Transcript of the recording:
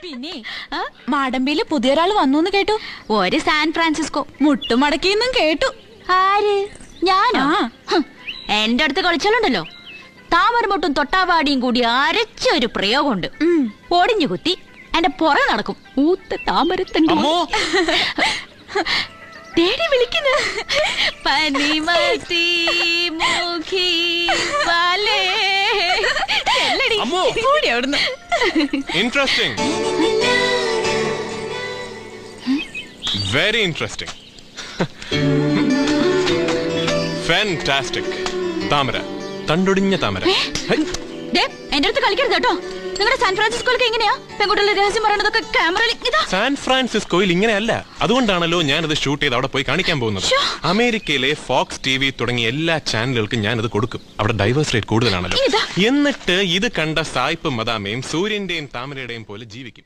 പിന്നെ മാടമ്പിയില് പുതിയൊരാള് വന്നു കേട്ടു. ഒരു സാൻ ഫ്രാൻസിസ്കോ മുട്ടുമടക്കിന്നും കേട്ടു. ആര്? ഞാനോ? എന്റെ അടുത്ത് കളിച്ചാലുണ്ടല്ലോ, താമരമുട്ടും തൊട്ടാവാടിയും കൂടി അരച്ചൊരു പ്രയോഗമുണ്ട്. ഒടിഞ്ഞു കുത്തി എന്റെ പുറ നടക്കും. ഊത്ത താമരത്തണ്ട് തേടി വിളിക്കുന്നു. പനിമത്തി മുഖി പാലേ കൂടി അവിടുന്ന്. Interesting. Very interesting. Fantastic. താമര, തണ്ടൊടിഞ്ഞ താമര. എന്റെ അടുത്ത് കളിക്കരുത് കേട്ടോ. നിങ്ങളുടെ സാൻ ഫ്രാൻസിസ്കോയിലൊക്കെ എങ്ങനെയാ പെൺകുട്ടികളുടെ രഹസ്യം പറയണതൊക്കെ ക്യാമറയിൽ? സാൻ ഫ്രാൻസിസ്കോയിൽ ഇങ്ങനെയല്ല. അതുകൊണ്ടാണല്ലോ ഞാനത് ഷൂട്ട് ചെയ്ത് അവിടെ പോയി കാണിക്കാൻ പോകുന്നത്. അമേരിക്കയിലെ ഫോക്സ് ടിവി തുടങ്ങിയ എല്ലാ ചാനലുകൾക്കും ഞാനത് കൊടുക്കും. അവിടെ ഡൈവേഴ്സ് റേറ്റ് കൂടുതലാണല്ലോ. എന്നിട്ട് ഇത് കണ്ട സായിപ്പ് മദാമയും സൂര്യന്റെയും താമരയുടെയും പോലെ ജീവിക്കും.